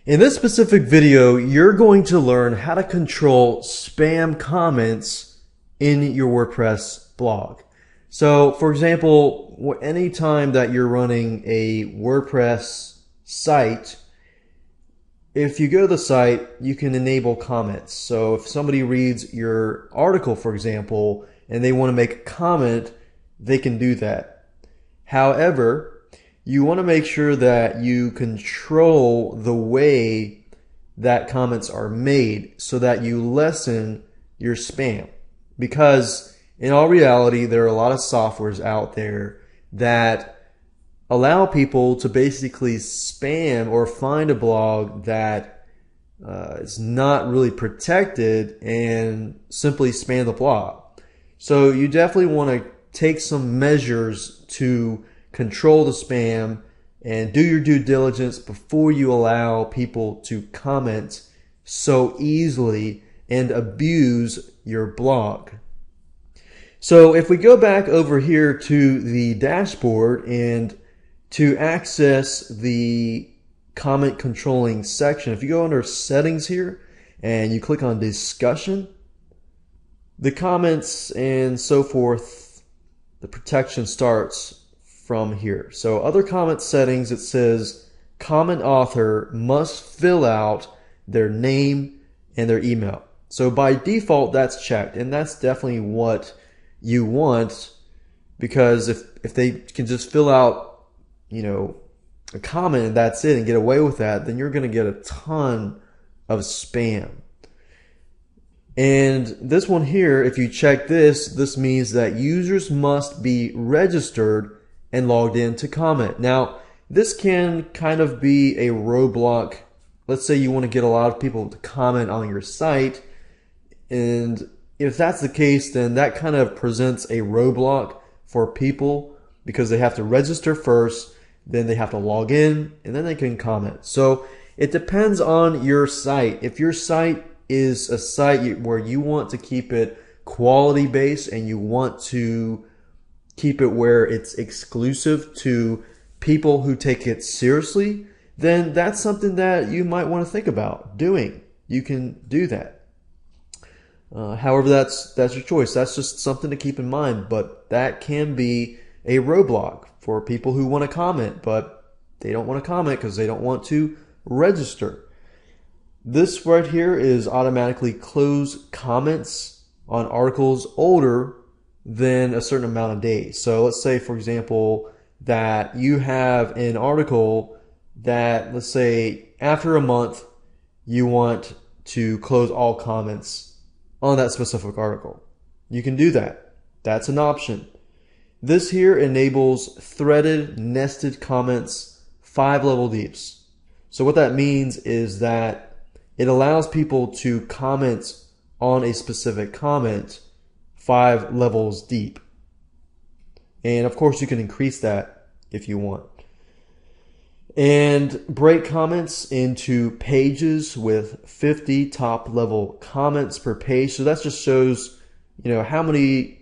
In this specific video, you're going to learn how to control spam comments in your WordPress blog. So, for example, anytime that you're running a WordPress site, if you go to the site, you can enable comments. So if somebody reads your article, for example, and they want to make a comment, they can do that. However, you want to make sure that you control the way that comments are made so that you lessen your spam. Because in all reality, there are a lot of softwares out there that allow people to basically spam or find a blog that is not really protected and simply spam the blog. So you definitely want to take some measures to control the spam and do your due diligence before you allow people to comment so easily and abuse your blog. So if we go back over here to the dashboard and to access the comment controlling section, if you go under settings here and you click on discussion, the comments and so forth, the protection starts from here. So other comment settings, it says comment author must fill out their name and their email. So by default, that's checked, and that's definitely what you want, because if they can just fill out, a comment and that's it and get away with that, then you're going to get a ton of spam. And this one here, if you check this means that users must be registered and logged in to comment. Now, this can kind of be a roadblock. Let's say you want to get a lot of people to comment on your site, and if that's the case, then that kind of presents a roadblock for people because they have to register first, then they have to log in, and then they can comment. So it depends on your site. If your site is a site where you want to keep it quality based and you want to keep it where it's exclusive to people who take it seriously, then that's something that you might want to think about doing. You can do that. However, that's your choice. That's just something to keep in mind, but that can be a roadblock for people who want to comment, but they don't want to comment because they don't want to register. This right here is automatically close comments on articles older than a certain amount of days. So let's say, for example, that you have an article that, let's say, after a month, you want to close all comments on that specific article. You can do that. That's an option. This here enables threaded nested comments 5-level deeps. So what that means is that it allows people to comment on a specific comment 5 levels deep. And of course you can increase that if you want. And break comments into pages with 50 top level comments per page. So that just shows, how many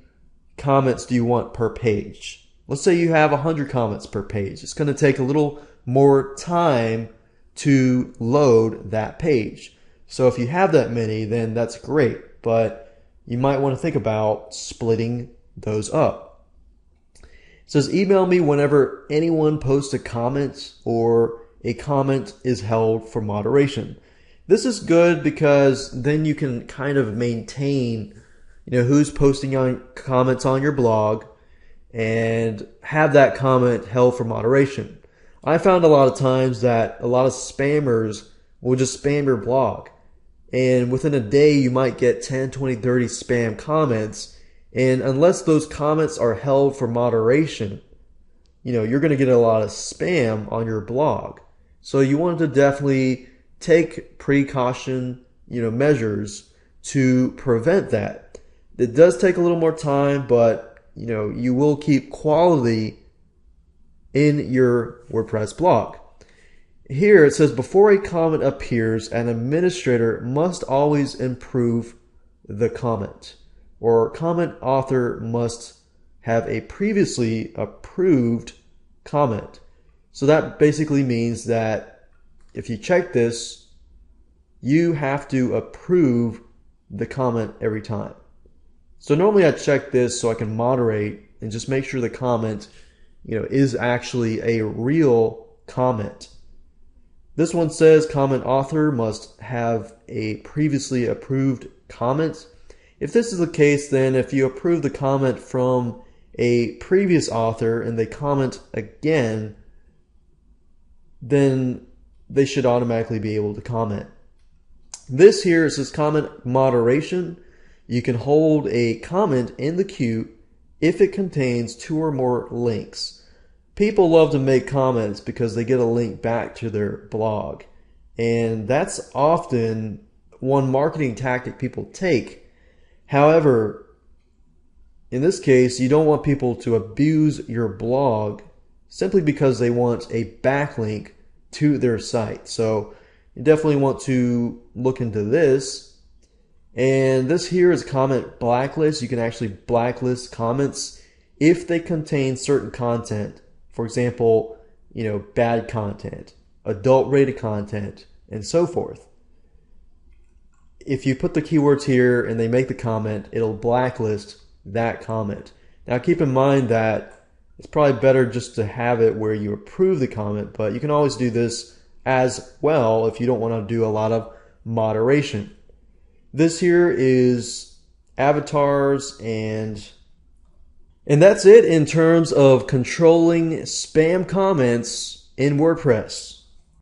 comments do you want per page. Let's say you have 100 comments per page. It's going to take a little more time to load that page. So if you have that many, then that's great. But you might want to think about splitting those up. It says email me whenever anyone posts a comment or a comment is held for moderation. This is good because then you can kind of maintain, who's posting on comments on your blog and have that comment held for moderation. I found a lot of times that a lot of spammers will just spam your blog. And within a day, you might get 10, 20, 30 spam comments. And unless those comments are held for moderation, you're going to get a lot of spam on your blog. So you want to definitely take precaution, measures to prevent that. It does take a little more time, but, you will keep quality in your WordPress blog. Here it says, before a comment appears, an administrator must always improve the comment, or comment author must have a previously approved comment. So that basically means that if you check this, you have to approve the comment every time. So normally I check this so I can moderate and just make sure the comment, is actually a real comment. This one says comment author must have a previously approved comment. If this is the case, then if you approve the comment from a previous author and they comment again, then they should automatically be able to comment. This here is comment moderation. You can hold a comment in the queue if it contains 2 or more links. People love to make comments because they get a link back to their blog. And that's often one marketing tactic people take. However, in this case, you don't want people to abuse your blog simply because they want a backlink to their site. So you definitely want to look into this. And this here is comment blacklist. You can actually blacklist comments if they contain certain content. For example, bad content, adult rated content, and so forth. If you put the keywords here and they make the comment, it'll blacklist that comment. Now keep in mind that it's probably better just to have it where you approve the comment, but you can always do this as well if you don't want to do a lot of moderation. This here is avatars, and that's it in terms of controlling spam comments in WordPress.